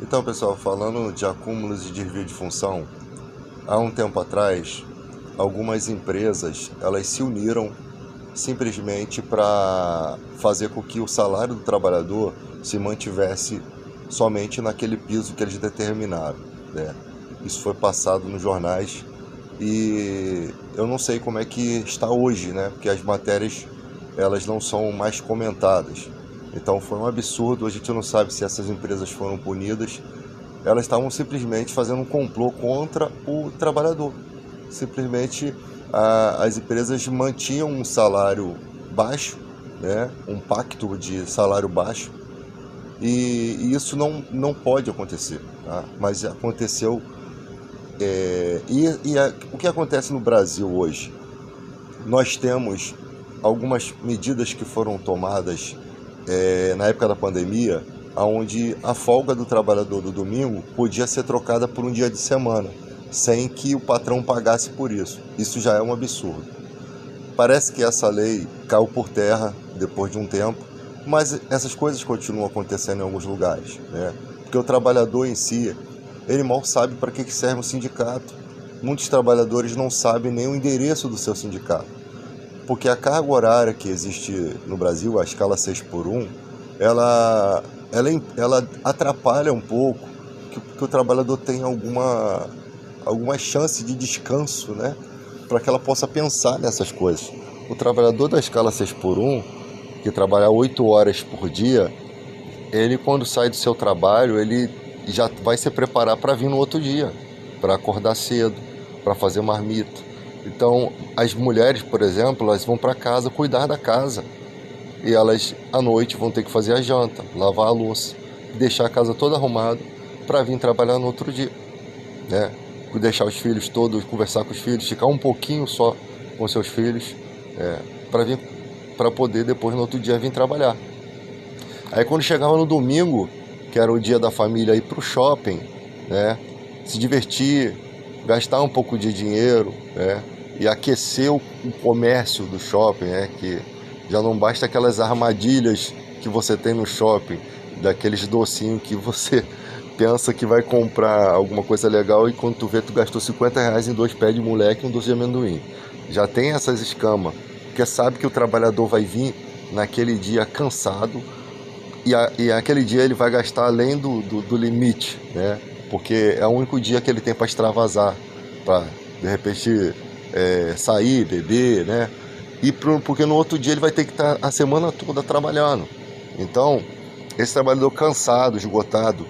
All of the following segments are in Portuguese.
Então, pessoal, falando de acúmulos e desvio de função, há um tempo atrás, algumas empresas elas se uniram simplesmente para fazer com que o salário do trabalhador se mantivesse somente naquele piso que eles determinaram, né? Isso foi passado nos jornais e eu não sei como é que está hoje, né? Porque as matérias elas não são mais comentadas. Então foi um absurdo, a gente não sabe se essas empresas foram punidas. Elas estavam simplesmente fazendo um complô contra o trabalhador. Simplesmente as empresas mantinham um salário baixo, né? Um pacto de salário baixo, e isso não pode acontecer, tá? Mas aconteceu. O que acontece no Brasil hoje? Nós temos algumas medidas que foram tomadas na época da pandemia, onde a folga do trabalhador do domingo podia ser trocada por um dia de semana, sem que o patrão pagasse por isso. Isso já é um absurdo. Parece que essa lei caiu por terra depois de um tempo, mas essas coisas continuam acontecendo em alguns lugares, né? Porque o trabalhador em si, ele mal sabe para que serve um sindicato. Muitos trabalhadores não sabem nem o endereço do seu sindicato, porque a carga horária que existe no Brasil, a escala 6 por 1, ela atrapalha um pouco que o trabalhador tenha alguma chance de descanso, né? Para que ela possa pensar nessas coisas. O trabalhador da escala 6 por 1, que trabalha 8 horas por dia, ele quando sai do seu trabalho, ele já vai se preparar para vir no outro dia, para acordar cedo, para fazer marmita. Então, as mulheres, por exemplo, elas vão para casa cuidar da casa. E elas, à noite, vão ter que fazer a janta, lavar a louça, deixar a casa toda arrumada para vir trabalhar no outro dia, né? Deixar os filhos todos, conversar com os filhos, ficar um pouquinho só com seus filhos, para poder depois no outro dia vir trabalhar. Aí quando chegava no domingo, que era o dia da família, ir para o shopping, né? Se divertir, gastar um pouco de dinheiro, né? E aquecer o comércio do shopping, né? Que já não basta aquelas armadilhas que você tem no shopping, daqueles docinhos que você pensa que vai comprar alguma coisa legal e quando tu vê, tu gastou R$ 50 em 2 pés de moleque e um doce de amendoim. Já tem essas escamas, porque sabe que o trabalhador vai vir naquele dia cansado e aquele dia ele vai gastar além do limite, né? Porque é o único dia que ele tem para extravasar, para de repente sair, beber, né? Porque no outro dia ele vai ter que estar a semana toda trabalhando. Então, esse trabalhador cansado, esgotado,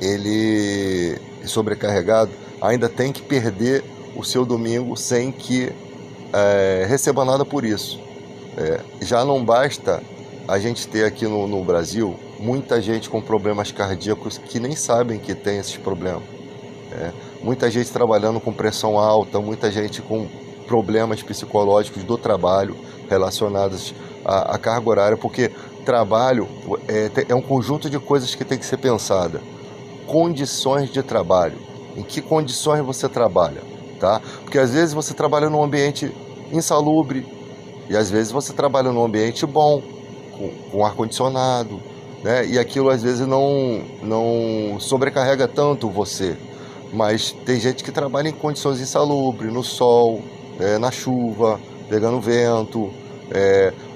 ele sobrecarregado, ainda tem que perder o seu domingo sem que receba nada por isso. Já não basta a gente ter aqui no Brasil muita gente com problemas cardíacos que nem sabem que tem esses problemas. Muita gente trabalhando com pressão alta, muita gente com problemas psicológicos do trabalho relacionados à carga horária, porque trabalho é um conjunto de coisas que tem que ser pensada. Condições de trabalho. Em que condições você trabalha, tá? Porque às vezes você trabalha num ambiente insalubre e às vezes você trabalha num ambiente bom, com ar-condicionado, né? E aquilo às vezes não sobrecarrega tanto você. Mas tem gente que trabalha em condições insalubres, no sol, na chuva, pegando vento,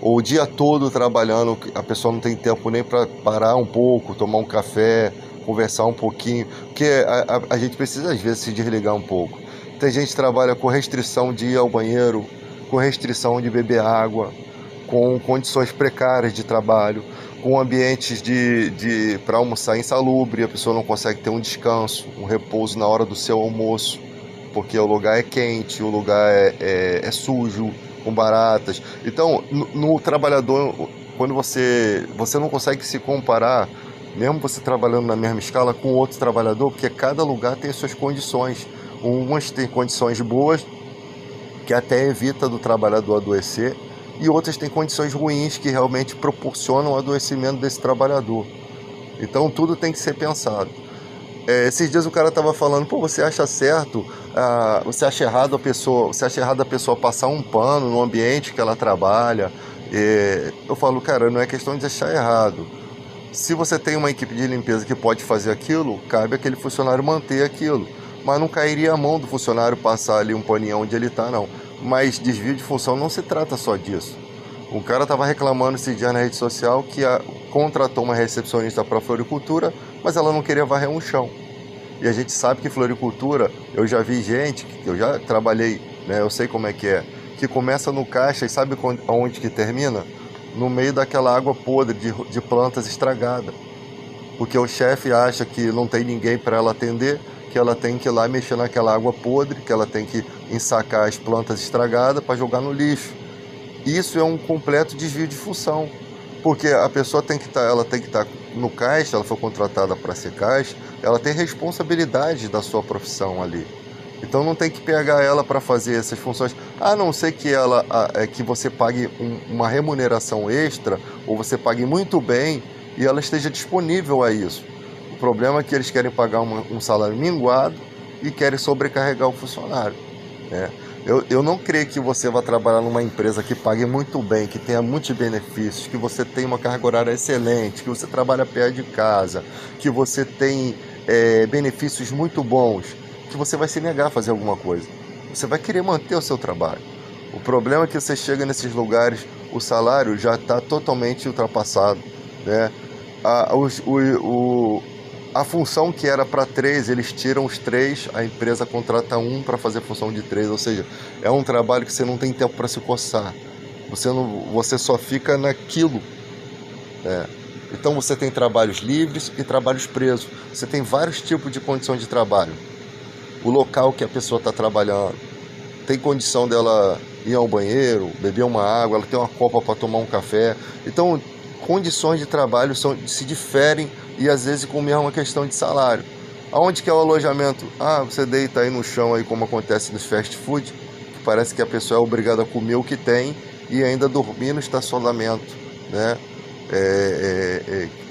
ou o dia todo trabalhando, a pessoa não tem tempo nem para parar um pouco, tomar um café, conversar um pouquinho, porque a gente precisa às vezes se desligar um pouco. Tem gente que trabalha com restrição de ir ao banheiro, com restrição de beber água, com condições precárias de trabalho, com ambientes para almoçar insalubre, a pessoa não consegue ter um descanso, um repouso na hora do seu almoço, porque o lugar é quente, o lugar é sujo, com baratas. Então, no trabalhador, quando você não consegue se comparar, mesmo você trabalhando na mesma escala, com outro trabalhador, porque cada lugar tem as suas condições. Umas têm condições boas, que até evita do trabalhador adoecer, e outras têm condições ruins que realmente proporcionam o adoecimento desse trabalhador. Então tudo tem que ser pensado. Esses dias o cara estava falando, pô, você acha certo, você acha errado a pessoa passar um pano no ambiente que ela trabalha? Eu falo, cara, não é questão de achar errado. Se você tem uma equipe de limpeza que pode fazer aquilo, cabe àquele funcionário manter aquilo. Mas não cairia a mão do funcionário passar ali um paninho onde ele está, não. Mas desvio de função não se trata só disso. O cara estava reclamando esse dia na rede social que contratou uma recepcionista para a floricultura, mas ela não queria varrer um chão. E a gente sabe que floricultura, eu já vi gente, eu já trabalhei, né, eu sei como é, que começa no caixa e sabe onde que termina? No meio daquela água podre de plantas estragadas. Porque o chefe acha que não tem ninguém para ela atender, que ela tem que ir lá mexer naquela água podre, que ela tem que ensacar as plantas estragadas para jogar no lixo. Isso é um completo desvio de função, porque a pessoa ela tem que estar no caixa, ela foi contratada para ser caixa, ela tem responsabilidade da sua profissão ali. Então não tem que pegar ela para fazer essas funções, a não ser que que você pague uma remuneração extra, ou você pague muito bem e ela esteja disponível a isso. O problema é que eles querem pagar um salário minguado e querem sobrecarregar o funcionário, né? Eu não creio que você vá trabalhar numa empresa que pague muito bem, que tenha muitos benefícios, que você tenha uma carga horária excelente, que você trabalha perto de casa, que você tem benefícios muito bons, que você vai se negar a fazer alguma coisa. Você vai querer manter o seu trabalho. O problema é que você chega nesses lugares, o salário já está totalmente ultrapassado, né? A função que era para 3, eles tiram os 3, a empresa contrata um para fazer a função de 3, ou seja, é um trabalho que você não tem tempo para se coçar, você só fica naquilo, né? Então você tem trabalhos livres e trabalhos presos, você tem vários tipos de condições de trabalho. O local que a pessoa está trabalhando, tem condição dela ir ao banheiro, beber uma água, ela tem uma copa para tomar um café. Então, condições de trabalho se diferem e às vezes com mesmo uma questão de salário. Aonde que é o alojamento? Você deita aí no chão, aí como acontece nos fast food, que parece que a pessoa é obrigada a comer o que tem e ainda dormir no estacionamento, né?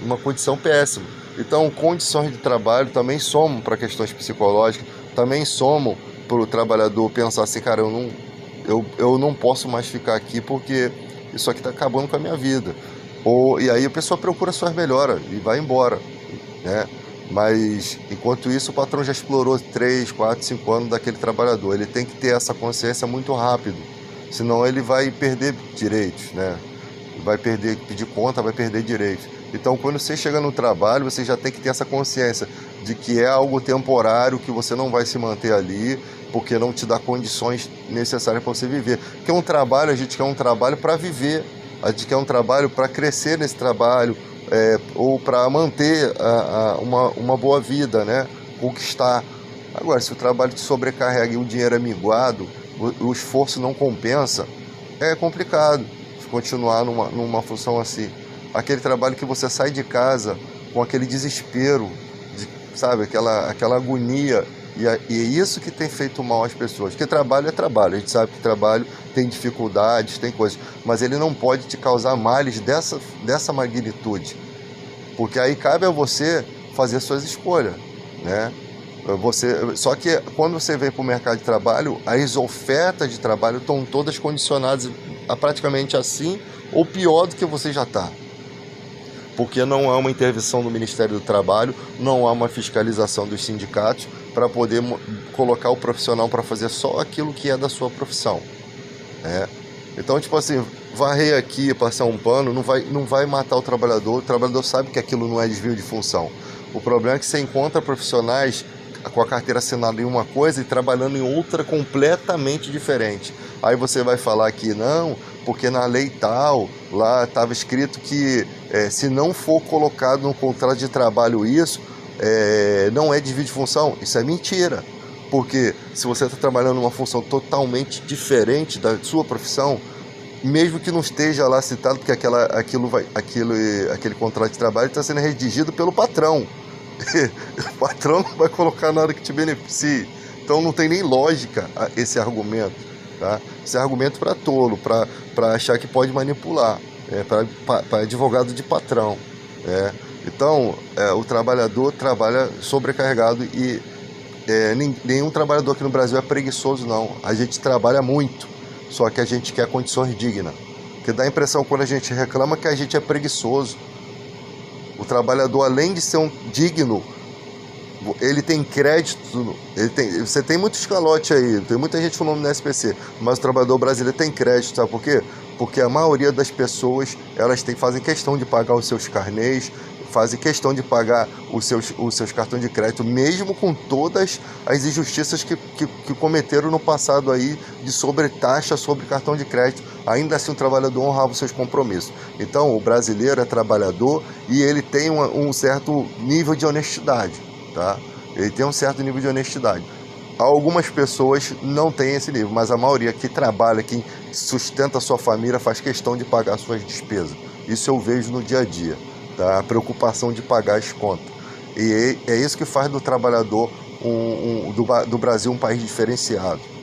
Uma condição péssima. Então, condições de trabalho também somam para questões psicológicas, também somam para o trabalhador pensar assim, cara, eu não posso mais ficar aqui porque isso aqui está acabando com a minha vida. E aí a pessoa procura suas melhoras e vai embora, né? Mas enquanto isso o patrão já explorou 3, 4, 5 anos daquele trabalhador. Ele tem que ter essa consciência muito rápido, senão ele vai perder direitos, né? Vai pedir conta, vai perder direitos. Então quando você chega no trabalho, você já tem que ter essa consciência de que é algo temporário, que você não vai se manter ali, porque não te dá condições necessárias para você viver. Porque um trabalho, a gente quer um trabalho para viver. A gente quer um trabalho para crescer nesse trabalho, ou para manter uma boa vida, né? Conquistar. Agora, se o trabalho te sobrecarrega e o dinheiro é minguado, o esforço não compensa, é complicado continuar numa função assim. Aquele trabalho que você sai de casa com aquele desespero, sabe? Aquela agonia. E é isso que tem feito mal às pessoas. Porque trabalho é trabalho. A gente sabe que trabalho tem dificuldades, tem coisas. Mas ele não pode te causar males dessa magnitude. Porque aí cabe a você fazer suas escolhas, né? Só que quando você vem para o mercado de trabalho, as ofertas de trabalho estão todas condicionadas a praticamente assim ou pior do que você já está. Porque não há uma intervenção do Ministério do Trabalho, não há uma fiscalização dos sindicatos para poder colocar o profissional para fazer só aquilo que é da sua profissão, né? Então, tipo assim, varrer aqui, passar um pano, não vai matar o trabalhador sabe que aquilo não é desvio de função. O problema é que você encontra profissionais com a carteira assinada em uma coisa e trabalhando em outra completamente diferente. Aí você vai falar que não, porque na lei tal, lá estava escrito que se não for colocado no contrato de trabalho isso, não é desvio de função. Isso é mentira. Porque se você está trabalhando numa função totalmente diferente da sua profissão, mesmo que não esteja lá citado, porque aquele contrato de trabalho está sendo redigido pelo patrão. O patrão não vai colocar nada que te beneficie. Então não tem nem lógica esse argumento, tá? Esse argumento para tolo, para achar que pode manipular, para advogado de patrão. Então o trabalhador trabalha sobrecarregado e nenhum trabalhador aqui no Brasil é preguiçoso, não. A gente trabalha muito, só que a gente quer condições dignas. Porque dá a impressão quando a gente reclama que a gente é preguiçoso. O trabalhador, além de ser um digno, ele tem crédito, você tem muito escalote aí, tem muita gente falando no SPC, mas o trabalhador brasileiro tem crédito, sabe por quê? Porque a maioria das pessoas, elas fazem questão de pagar os seus carnês, fazem questão de pagar os seus cartões de crédito, mesmo com todas as injustiças que cometeram no passado aí, de sobretaxa sobre cartão de crédito. Ainda assim o trabalhador honrava os seus compromissos. Então o brasileiro é trabalhador e ele tem um certo nível de honestidade, tá? Ele tem um certo nível de honestidade. Algumas pessoas não têm esse nível, mas a maioria que trabalha, que sustenta a sua família, faz questão de pagar suas despesas. Isso eu vejo no dia a dia, tá? A preocupação de pagar as contas. E é isso que faz do trabalhador do Brasil um país diferenciado.